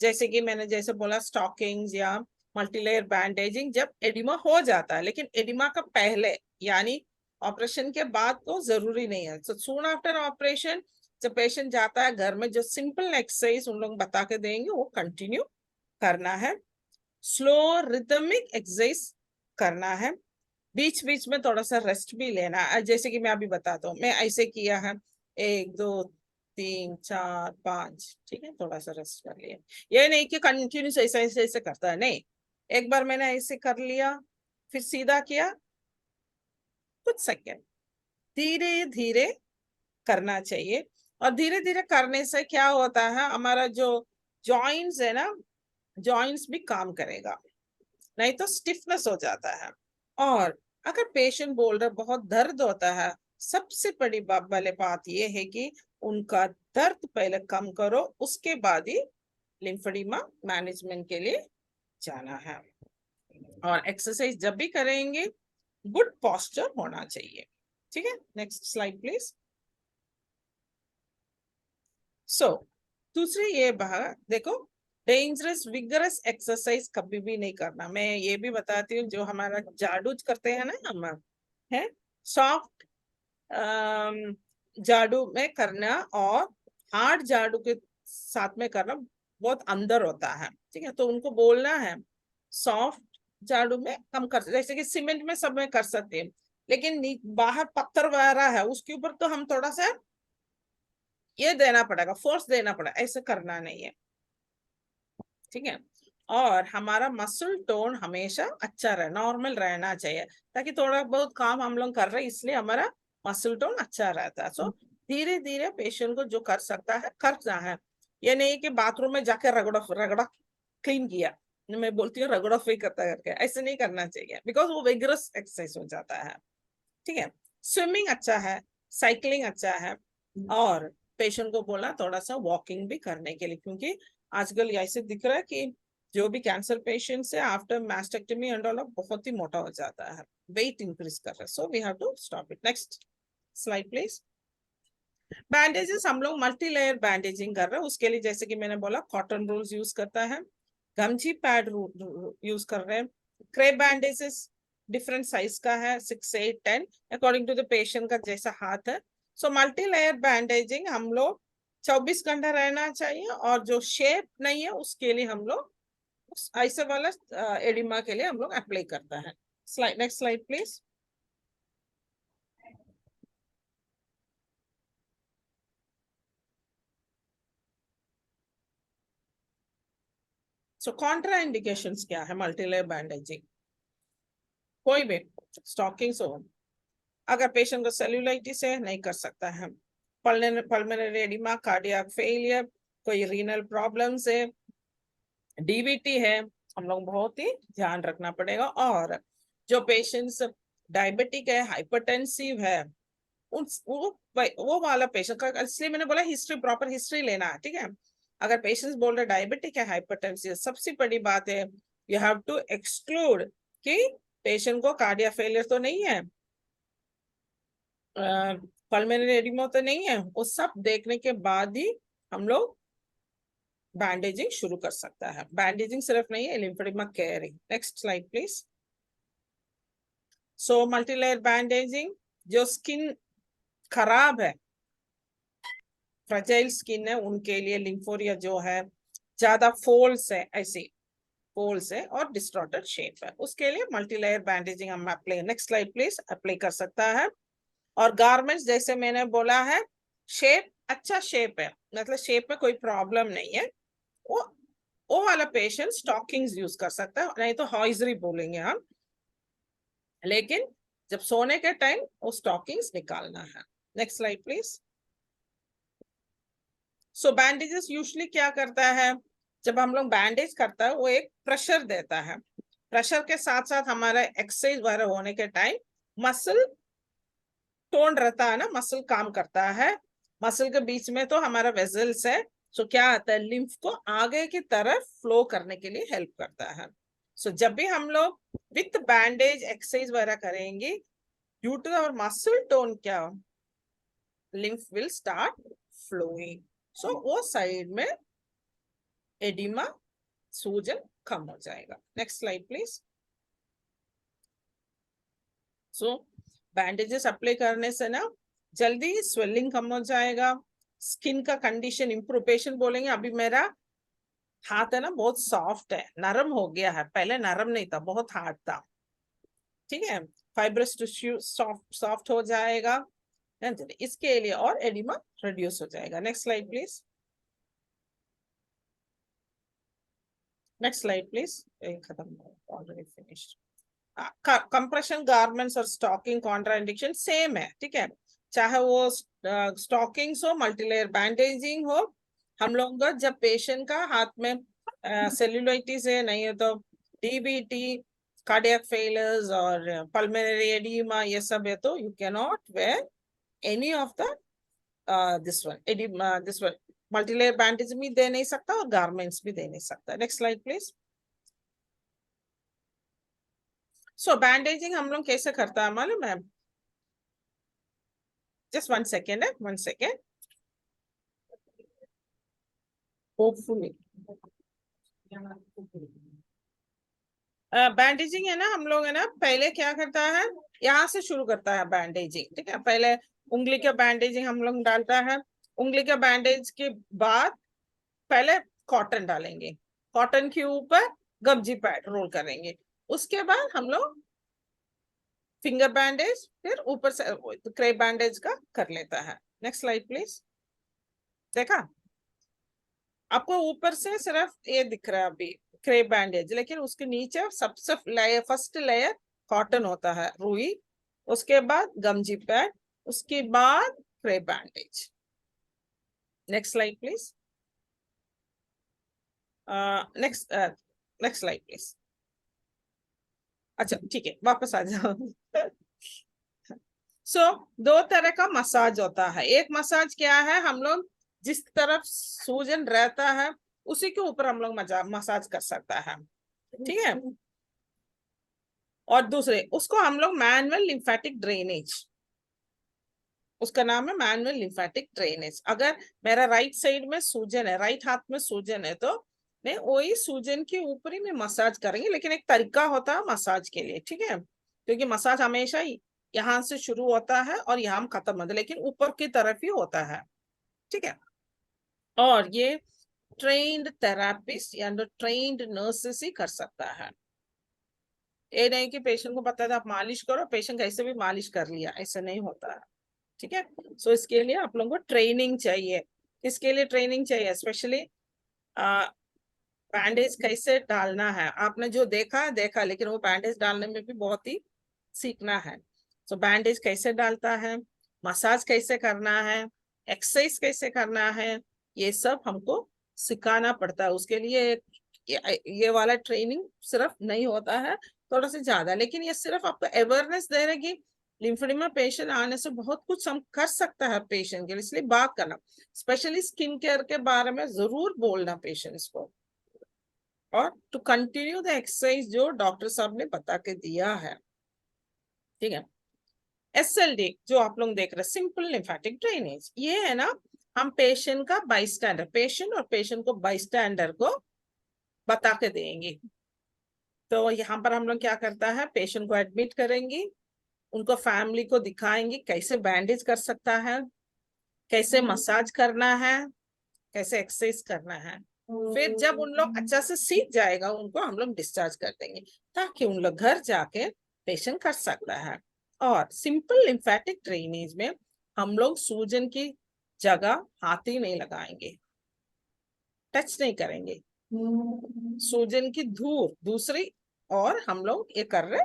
जैसे कि मैंने जैसे बोला स्टॉकिंग्स या मल्टीलेयर बैंडेजिंग जब एडिमा हो जाता है, लेकिन एडिमा का पहले यानी ऑपरेशन के बाद तो जरूरी नहीं है। सो सून आफ्टर ऑपरेशन जब पेशेंट जाता है घर में, जो सिंपल एक्सरसाइज उन लोग बता के देंगे वो कंटिन्यू करना है, स्लो रिदमिक एक्सरसाइज करना है, बीच बीच में थोड़ा सा रेस्ट भी लेना है, जैसे कि मैं अभी बताता हूँ, मैं ऐसे किया है 1 2 3 4 5, ठीक है, थोड़ा सा रेस्ट कर लिया, ये नहीं कि कंटिन्यूस ऐसे ऐसे ऐसे करता है, नहीं, एक बार मैंने ऐसे कर लिया फिर सीधा किया, कुछ सेकेंड धीरे धीरे करना चाहिए। और धीरे धीरे करने से क्या होता है, हमारा जो जॉइंट्स है ना, जॉइंट्स भी काम करेगा, नहीं तो स्टिफनेस हो जाता है। और अगर पेशेंट बोल रहे बहुत दर्द होता है, सबसे बड़ी वाली बात ये है कि उनका दर्द पहले कम करो, उसके बाद ही लिम्फेडिमा मैनेजमेंट के लिए जाना है। और एक्सरसाइज जब भी करेंगे गुड पोस्चर होना चाहिए, ठीक है। Next slide please. सो दूसरी ये बात देखो, डेंजरस विगरस एक्सरसाइज कभी भी नहीं करना। मैं ये भी बताती हूँ, जो हमारा झाड़ू करते हैं ना हम, है सॉफ्ट झाड़ू में करना और हार्ड झाड़ू के साथ में करना बहुत अंदर होता है, ठीक है। तो उनको बोलना है सॉफ्ट झाड़ू में कम कर, जैसे कि सीमेंट में सब में कर सकते हैं, लेकिन बाहर पत्थर वगैरह है उसके ऊपर तो हम थोड़ा सा ये देना पड़ेगा, फोर्स देना पड़ेगा, ऐसे करना नहीं है, ठीक है। और हमारा मसल टोन हमेशा अच्छा रहे, नॉर्मल रहना चाहिए, ताकि थोड़ा बहुत काम हम लोग कर रहे हैं इसलिए हमारा मसल टोन अच्छा रहता है। सो धीरे धीरे पेशेंट को जो कर सकता है करना है। ये नहीं कि बाथरूम में जाके रगड़ा रगड़ा क्लीन किया, मैं बोलती हूँ रगड़ा फ्री करता करके, ऐसे नहीं करना चाहिए, बिकॉज वो विगरस एक्सरसाइज हो जाता है, ठीक है। स्विमिंग अच्छा है, साइकिलिंग अच्छा है, और पेशेंट को बोला थोड़ा सा वॉकिंग भी करने के लिए, क्योंकि आजकल ऐसे दिख रहा है कि जो भी कैंसर पेशेंट्स है आफ्टर मैस्टेक्टमी एंड ऑल बहुत ही मोटा हो जाता है, वेट इंक्रीज कर रहा है। So we have to stop it. Next slide please. Bandages हम लोग मल्टी लेयर बैंडेजिंग कर रहे हैं, उसके लिए जैसे कि मैंने बोला कॉटन रोल्स यूज करता है, गमजी पैड यूज कर रहे हैं, क्रेप बैंडेजेस डिफरेंट साइज का है, 6, 8, 10 अकॉर्डिंग टू द पेशेंट का जैसा हाथ है। सो मल्टी लेयर बैंडेजिंग हम लोग 24 घंटा रहना चाहिए, और जो शेप नहीं है उसके लिए हम लोग ऐसे वाला एडिमा के लिए हम लोग अप्लाई करता है। Slide, next slide please. So Contra indications क्या है मल्टी लेयर बैंडेजिंग? कोई भी स्टॉकिंग्स हो, अगर पेशेंट को सेल्यूलाइटिस है नहीं कर सकता है, पल्मोनरी एडिमा, कार्डियक फेलियर, कोई रीनल प्रॉब्लम्स है, डीवीटी है, हम लोग बहुत ही ध्यान रखना पड़ेगा। और जो पेशेंट्स डायबिटिक है, हाइपरटेंसिव है, वो वाला पेशेंट का, इसलिए मैंने बोला हिस्ट्री, प्रॉपर हिस्ट्री लेना है, ठीक है। अगर पेशेंट्स बोल रहे डायबिटिक है, हाइपरटेंसिव, सबसे बड़ी बात है यू हैव टू एक्सक्लूड कि पेशेंट को कार्डियक फेलियर तो नहीं है, पल्मोनरी एडिमा तो नहीं है, वो सब देखने के बाद ही हम लोग बैंडेजिंग शुरू कर सकता है। बैंडेजिंग सिर्फ नहीं है, lymphoedema caring. Next slide please. So multilayer bandaging, जो स्किन खराब है, फ्रेजाइल स्किन है, उनके लिए लिम्फोरिया जो है, ज्यादा फोल्ड्स है, ऐसे फोल्ड्स है और डिस्टॉर्टेड शेप है, उसके लिए मल्टीलेयर बैंडेजिंग हम apply, next slide please, apply कर सकता है। और गारमेंट्स जैसे मैंने बोला है, शेप अच्छा शेप है, मतलब शेप में कोई प्रॉब्लम नहीं है, वो वो वाला पेशेंट स्टॉकिंग्स यूज कर सकता है, नहीं तो हॉइजरी बोलेंगे हम, लेकिन जब सोने के टाइम वो स्टॉकिंग्स निकालना है। Next slide please. So bandages usually क्या करता है, जब हम लोग बैंडेज करता है वो एक प्रेशर देता है, प्रेशर के साथ साथ हमारा एक्सरसाइज वगैरह होने के टाइम मसल टोन रहता है ना, मसल काम करता है, मसल के बीच में तो हमारा वेजल्स है, सो क्या आता है, लिम्फ को आगे की तरफ फ्लो करने के लिए हेल्प करता है। सो जब भी हम लोग विथ बैंडेज एक्सरसाइज वगैरह करेंगे, due to our muscle tone क्या, lymph will start flowing, so वो साइड में एडिमा, सूजन कम हो जाएगा। Next slide please. So bandages apply करने से ना जल्दी स्वेलिंग कम हो जाएगा, स्किन का कंडीशन इंप्रूव, पेशेंट बोलेंगे अभी मेरा हाथ है ना बहुत सॉफ्ट है, नरम हो गया है, पहले नरम नहीं था, बहुत हार्ड था, ठीक है, फाइब्रस टिश्यू सॉफ्ट सॉफ्ट हो जाएगा, इसके लिए और एडिमा रिड्यूस हो जाएगा। Next slide please, next slide please, खत्म, ऑलरेडी फिनिश्ड। कंप्रेशन गारमेंट्स और स्टॉकिंग कॉन्ट्राइंडिकेशन सेम है, ठीक है, चाहे वो स्टॉकिंग्स हो, मल्टीलेयर बैंडेजिंग हो, हम लोग को जब पेशेंट का हाथ में सेल्यूलाइटिस है, नहीं है तो डीबीटी, कार्डियक फेलियर्स और पल्मोनरी एडिमा, ये सब है, तो you can not wear any of the this one oedema, this one multilayer bandage भी दे नहीं सकता और गारमेंट्स भी दे नहीं सकता। Next slide please. So bandaging हम लोग कैसे करता है मालूम है? जस्ट 1 सेकेंड है, 1 सेकेंड। होपफुली बैंडेजिंग है ना, हम लोग है ना पहले क्या करता है, यहाँ से शुरू करता है बैंडेजिंग। ठीक है, पहले उंगली का बैंडेजिंग हम लोग डालता है। उंगली का बैंडेज के बाद पहले कॉटन डालेंगे, कॉटन के ऊपर गमजी पैड रोल करेंगे। उसके बाद हम लोग फिंगर बैंडेज, फिर ऊपर से क्रेप बैंडेज का कर लेता है। Next slide please. देखा आपको ऊपर से सिर्फ ये दिख रहा है अभी क्रेप बैंडेज, लेकिन उसके नीचे सबसे लेयर, फर्स्ट लेयर कॉटन होता है, रुई, उसके बाद गमजी पैड, उसके बाद crepe bandage. Next slide please. Next slide please. अच्छा ठीक है, वापस आ जाओ। सो दो तरह का मसाज होता है। एक मसाज क्या है, हम लोग जिस तरफ सूजन रहता है उसी के ऊपर हम लोग मसाज कर सकता है, ठीक है। और दूसरे उसको हम लोग मैनुअल लिम्फेटिक ड्रेनेज, उसका नाम है मैनुअल लिम्फेटिक ड्रेनेज। अगर मेरा राइट साइड में सूजन है, राइट हाथ में सूजन है, तो मैं वही सूजन के ऊपर ही मैं मसाज करेंगे, लेकिन एक तरीका होता है मसाज के लिए, ठीक है। क्योंकि मसाज हमेशा ही यहाँ से शुरू होता है और यहाँ खत्म होता है, लेकिन ऊपर की तरफ ही होता है, ठीक है। और ये ट्रेन्ड थेरापिस्ट या ट्रेन्ड नर्सेस ही कर सकता है। ये नहीं कि पेशेंट को पता था आप मालिश करो, पेशेंट कैसे भी मालिश कर लिया, ऐसा नहीं होता है, ठीक है। सो इसके लिए आप लोगों को ट्रेनिंग चाहिए। इसके लिए ट्रेनिंग चाहिए, स्पेशली बैंडेज कैसे डालना है। आपने जो देखा देखा, लेकिन वो बैंडेज डालने में भी बहुत ही सीखना है। सो बैंडेज कैसे डालता है, मसाज कैसे करना है, एक्सरसाइज कैसे करना है, ये सब हमको सिखाना पड़ता है। उसके लिए ये वाला ट्रेनिंग सिर्फ नहीं होता है, थोड़ा सा ज्यादा, लेकिन ये सिर्फ आपको अवेयरनेस दे रहे कि लिम्फेडिमा पेशेंट आने से बहुत कुछ हम कर सकता है पेशेंट के लिए, इसलिए बात करना, स्पेशली स्किन केयर के बारे में जरूर बोलना पेशेंट्स को, और टू कंटिन्यू द एक्सरसाइज जो डॉक्टर साहब ने बता के दिया है, ठीक है। SLD जो आप लोग देख रहे हैं, सिंपल लिम्फेटिक ड्रेनेज, ये है ना हम पेशेंट का बाईस्टैंडर, पेशेंट और पेशेंट को बाईस्टैंडर को बता के देंगे। तो यहाँ पर हम लोग क्या करता है, पेशेंट को एडमिट करेंगे, उनको फैमिली को दिखाएंगे कैसे बैंडेज कर सकता है, कैसे मसाज करना है, कैसे एक्सरसाइज करना है। फिर जब उन लोग अच्छा से सीख जाएगा, उनको हम लोग डिस्चार्ज कर देंगे, ताकि उन लोग घर जाके पेशेंट कर सकता है। और सिंपल लिम्फेटिक ड्रेनेज में हम लोग सूजन की जगह हाथ ही नहीं लगाएंगे, टच नहीं करेंगे, सूजन की दूसरी और हम लोग ये कर रहे,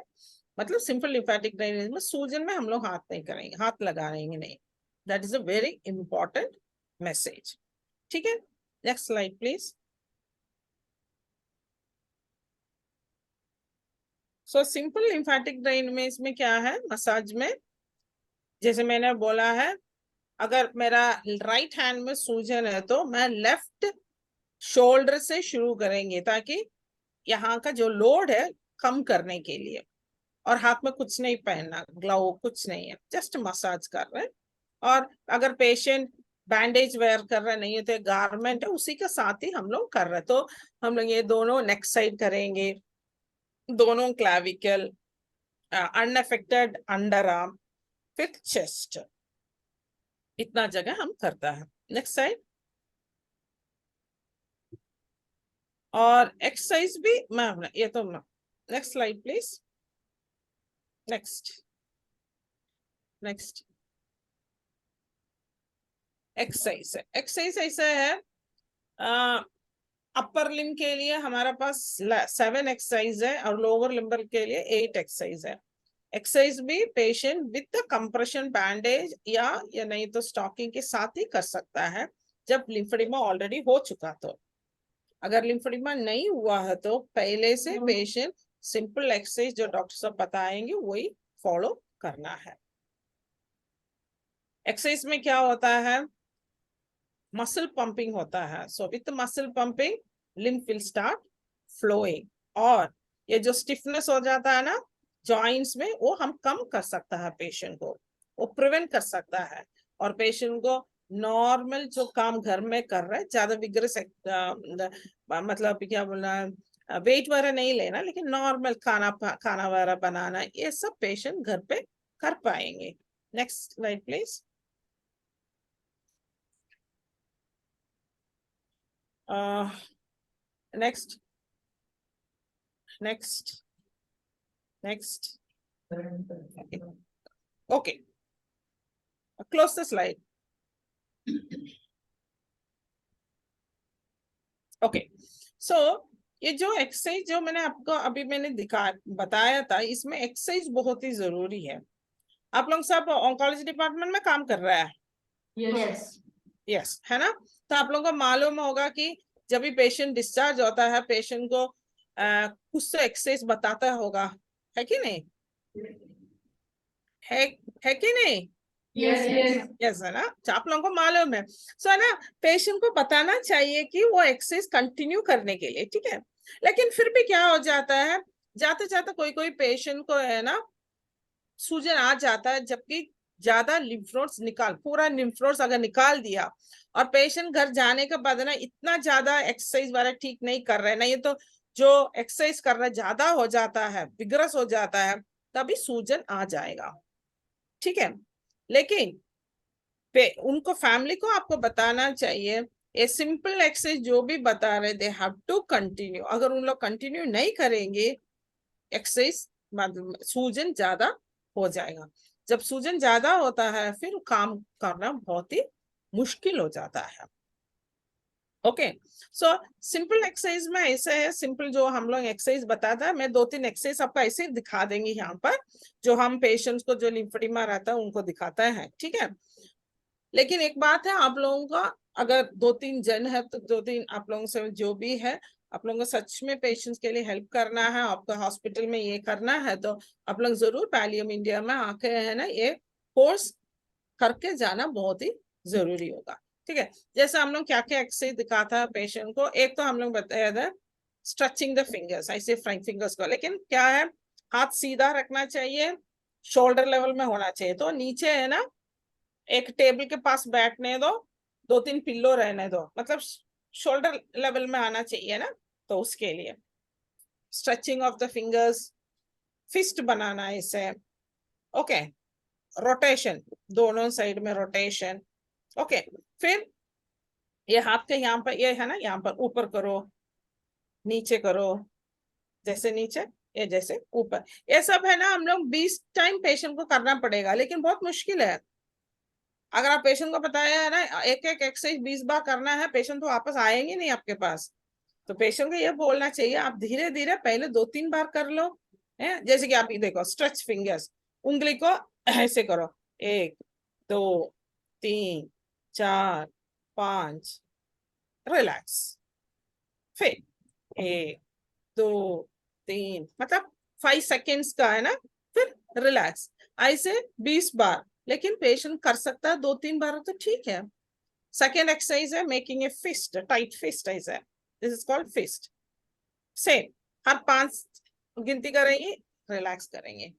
मतलब सिंपल लिम्फेटिक ड्रेनेज में सूजन में हम लोग हाथ नहीं करेंगे, हाथ लगाएंगे नहीं। That is a very important message, ठीक है। Next slide please. So simple lymphatic drainage में क्या है, मसाज में जैसे मैंने बोला है, अगर मेरा राइट हैंड में सूजन है तो मैं लेफ्ट शोल्डर से शुरू करेंगे, ताकि यहाँ का जो लोड है कम करने के लिए। और हाथ में कुछ नहीं पहनना, ग्लव कुछ नहीं है, जस्ट मसाज कर रहे हैं। और अगर पेशेंट बैंडेज वेयर कर रहे नहीं है तो गारमेंट है उसी के साथ ही हम लोग कर रहे हैं। तो हम लोग ये दोनों नेक साइड करेंगे, दोनों क्लैविकल, अनअफेक्टेड अंडर आर्म, फिर चेस्ट, इतना जगह हम करता है। Next side. और एक्सरसाइज भी मैम ये तो, next slide please. Next next exercise है, एक्सरसाइज ऐसा है, अपर लिम्ब के लिए हमारे पास 7 एक्सरसाइज है और लोअर लिम्ब के लिए 8 एक्सरसाइज है। एक्सरसाइज भी पेशेंट विद कंप्रेशन बैंडेज या नहीं तो स्टॉकिंग के साथ ही कर सकता है, जब लिम्फेडिमा ऑलरेडी हो चुका तो। अगर लिम्फेडिमा नहीं हुआ है तो पहले से पेशेंट सिंपल एक्सरसाइज जो डॉक्टर साहब बताएंगे वही फॉलो करना है। एक्सरसाइज में क्या होता है, मसल पंपिंग होता है। So with muscle pumping lymph will start flowing, और ये जो स्टिफनेस हो जाता है ना जॉइंट्स में, वो हम कम कर सकता है पेशेंट को, वो प्रिवेंट कर सकता है। और पेशेंट को नॉर्मल जो काम घर में कर रहे हैं, ज्यादा विग्रस मतलब क्या बोलना है, वेट वगैरह नहीं लेना, लेकिन नॉर्मल खाना वगैरह बनाना, ये सब पेशेंट घर पे कर पाएंगे। Next slide please. Next next okay, close the slide. okay, so ये जो एक्सरसाइज जो मैंने आपको अभी बताया था, इसमें एक्सरसाइज बहुत ही जरूरी है। आप लोग सब ऑन्कोलॉजी डिपार्टमेंट में काम कर रहा है? यस है ना। तो आप लोगों को मालूम होगा कि जब भी पेशेंट डिस्चार्ज होता है, पेशेंट को कुछ तो एक्सरसाइज बताता होगा, है कि नहीं? है कि नहीं? यस है ना। तो आप लोगों को मालूम है, सो है ना, पेशेंट को बताना चाहिए कि वो एक्सरसाइज कंटिन्यू करने के लिए, ठीक है। लेकिन फिर भी क्या हो जाता है, जाते जाते कोई पेशेंट को है ना सूजन आ जाता है, जबकि ज्यादा लिम्फ नोड्स पूरा लिम्फ नोड्स अगर निकाल दिया, और पेशेंट घर जाने के बाद ना इतना ज्यादा एक्सरसाइज वाला ठीक नहीं कर रहे ना, ये तो जो एक्सरसाइज कर रहा ज्यादा हो जाता है, विग्रस हो जाता है, तभी सूजन आ जाएगा, ठीक है। लेकिन उनको फैमिली को आपको बताना चाहिए, ये सिंपल एक्सरसाइज जो भी बता रहे दे हैव टू कंटिन्यू। अगर उन लोग कंटिन्यू नहीं करेंगे एक्सरसाइज, सूजन ज्यादा हो जाएगा। जब सूजन ज्यादा होता है फिर काम करना बहुत ही मुश्किल हो जाता है। ओके, सो सिंपल एक्सरसाइज में ऐसे है, सिंपल जो हम लोग एक्सरसाइज बताता है, मैं 2-3 एक्सरसाइज आपको ऐसे दिखा देंगे यहाँ पर, जो हम पेशेंट्स को जो लिम्फेडिमा रहता है उनको दिखाता है, ठीक है। लेकिन एक बात है, आप लोगों का अगर 2-3 जन है तो 2-3 आप लोगों से जो भी है, आप लोगों को सच में पेशेंट्स के लिए हेल्प करना है, आपको हॉस्पिटल में ये करना है, तो आप लोग जरूर पैलियम इंडिया में आके है ना ये कोर्स करके जाना बहुत ही जरूरी होगा, ठीक है। जैसे हम लोग क्या क्या एक्सरसाइज दिखाता है पेशेंट को, एक तो हम लोग बताया था स्ट्रेचिंग द फिंगर्स, ऐसे फ्रंट फिंगर्स को, लेकिन क्या है, हाथ सीधा रखना चाहिए, शोल्डर लेवल में होना चाहिए। तो नीचे है ना एक टेबल के पास बैठने दो, 2-3 पिल्लो रहने दो, मतलब शोल्डर लेवल में आना चाहिए ना, तो उसके लिए stretching of the fingers, fist बनाना है इसे, ओके, रोटेशन, दोनों साइड में रोटेशन, ओके। फिर ये हाथ के यहाँ पर ये है ना, यहाँ पर ऊपर करो, नीचे करो, जैसे नीचे ये जैसे ऊपर, ये सब है ना हम लोग 20 टाइम पेशेंट को करना पड़ेगा, लेकिन बहुत मुश्किल है। अगर आप पेशेंट को बताया है ना एक एक एक्सरसाइज 20 बार करना है, पेशेंट तो वापस आएंगे नहीं आपके पास। तो पेशेंट को ये बोलना चाहिए आप धीरे धीरे पहले 2-3 बार कर लो, है। जैसे कि आप ये देखो स्ट्रेच फिंगर्स, उंगली को ऐसे करो, 1 2 3 4 5, रिलैक्स, फिर 1 2 3, मतलब 5 सेकेंड्स का है ना, फिर रिलैक्स, ऐसे 20 बार। लेकिन पेशेंट कर सकता है 2-3 बार तो ठीक है। सेकेंड एक्सरसाइज है making a fist, tight fist ऐसा है, this is called fist. Same, हर 5 गिनती करेंगे, रिलैक्स करेंगे।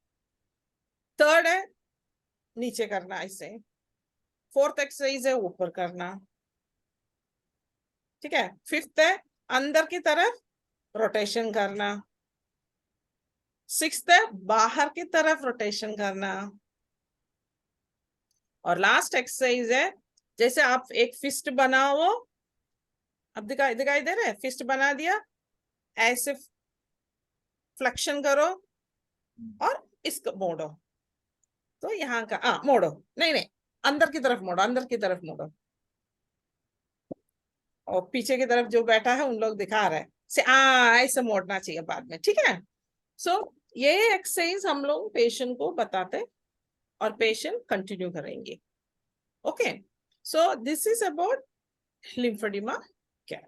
थर्ड है नीचे करना ऐसे। फोर्थ एक्सरसाइज है ऊपर करना, ठीक है। फिफ्थ है अंदर की तरफ रोटेशन करना। सिक्स्थ है बाहर की तरफ रोटेशन करना। और लास्ट एक्सरसाइज है, जैसे आप एक फिस्ट बनाओ, अब दिखाई दे रहे, फिस्ट बना दिया, ऐसे फ्लेक्शन करो और इसको मोड़ो, तो यहाँ का मोड़ो, नहीं अंदर की तरफ मोड़ो, अंदर की तरफ मोड़ो, और पीछे की तरफ जो बैठा है उन लोग दिखा रहे हैं से ऐसे मोड़ना चाहिए बाद में, ठीक है। सो ये एक्सरसाइज हम लोग पेशेंट को बताते और पेशेंट कंटिन्यू करेंगे, okay. So this is about lymphedema care.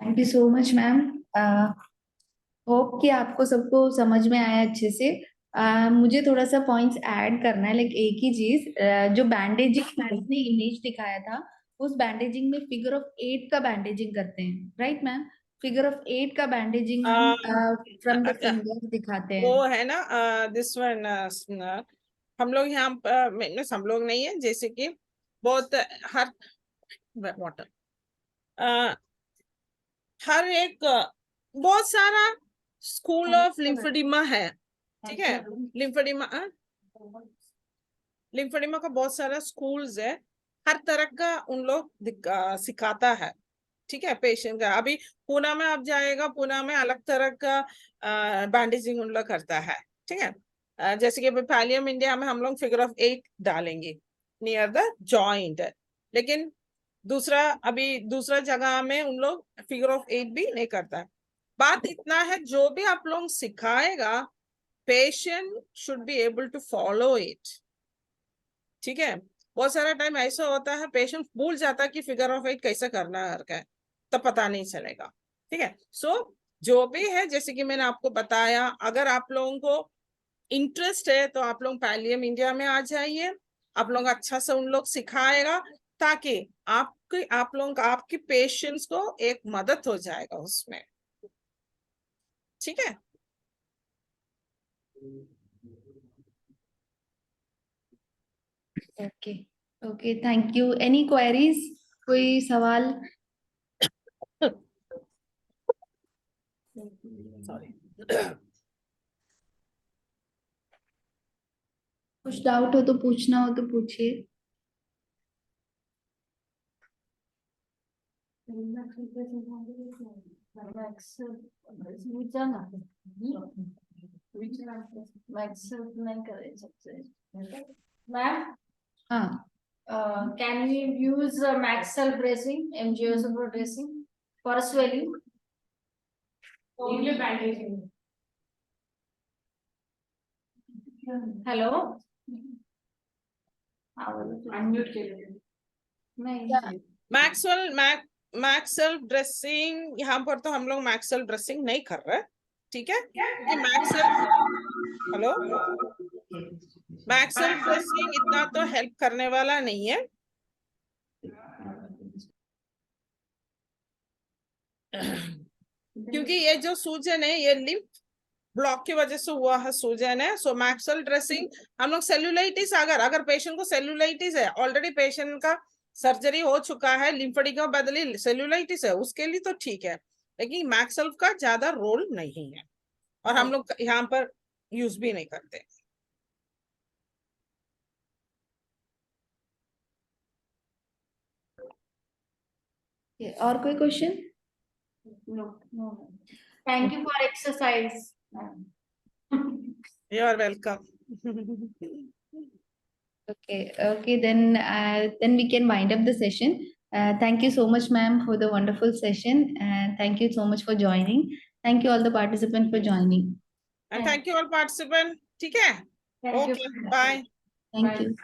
Thank you so much ma'am. Hope कि आपको सबको समझ में आया अच्छे से। मुझे थोड़ा सा पॉइंट्स ऐड करना है, लाइक एक ही चीज, जो बैंडेजिंग मैम ने इमेज दिखाया था, उस बैंडेजिंग में फिगर ऑफ 8 का बैंडेजिंग करते हैं, राइट मैम? फिगर ऑफ 8 का बैंडेजिंग हम फ्रॉम द फिंगर दिखाते हैं। वो है ना दिस वन, हम लोग यहाँ हम लोग नहीं है, जैसे कि बहुत हर वाटर हर एक बहुत सारा स्कूल ऑफ लिम्फेडिमा है, ठीक है। लिम्फेडिमा लिम्फेडिमा का बहुत सारा स्कूल्स है, हर तरह का उन लोग सिखाता है, ठीक है। पेशेंट का अभी पूना में आप जाएगा, पूना में अलग तरह का बैंडेजिंग उन लोग करता है, ठीक है। जैसे कि अभी पैलियम इंडिया में हम लोग फिगर ऑफ 8 डालेंगे नियर द जॉइंट, लेकिन दूसरा जगह में उन लोग फिगर ऑफ 8 भी नहीं करता है। बात इतना है, जो भी आप लोग सिखाएगा patient should be able to follow it, ठीक है। बहुत सारा टाइम ऐसा होता है पेशेंट भूल जाता है कि फिगर ऑफ 8 कैसे करना है, तो पता नहीं चलेगा, ठीक है। सो जो भी है, जैसे कि मैंने आपको बताया, अगर आप लोगों को इंटरेस्ट है तो आप लोग पैलियम इंडिया में आ जाइए, आप लोग अच्छा से उन लोग सिखाएगा, ताकि आप लोगों का आपकी पेशेंट्स को एक मदद हो जाएगा उसमें, ठीक है। Okay okay, thank you. Any queries, कोई सवाल? सॉरी। कुछ डाउट हो तो पूछना हो तो पूछिए। मैम, हाँ, can we use Maxell dressing, MGO dressing for swelling? Only bandaging. Hello? Unmute केलेले. नहीं. मैक्सेल ड्रेसिंग यहाँ पर तो हम लोग मैक्सेल ड्रेसिंग नहीं कर रहे, ठीक है। कि मैक्सेल ड्रेसिंग इतना तो हेल्प करने वाला नहीं है, क्योंकि ये जो सूजन है ये लिम्फ ब्लॉक की वजह से हुआ है सूजन है। सो मैक्सेल ड्रेसिंग हम लोग सेल्यूलाइटिस, अगर पेशेंट को सेल्यूलाइटिस है, ऑलरेडी पेशेंट का सर्जरी हो चुका है, लिम्फेडिमा बदली सेल्यूलाइटिस है, उसके लिए तो ठीक है, लेकिन मैक्सेल का ज्यादा रोल नहीं है और हम लोग यहाँ पर यूज भी नहीं करते। और कोई question? No. Thank you for exercise. You are welcome. Okay, then we can wind up the session. Thank you so much, ma'am, for the wonderful session, and thank you so much for joining. Thank you all the participants for joining. And thank you all participants, ठीक है। Thank you. Okay, bye. Thank Bye. you.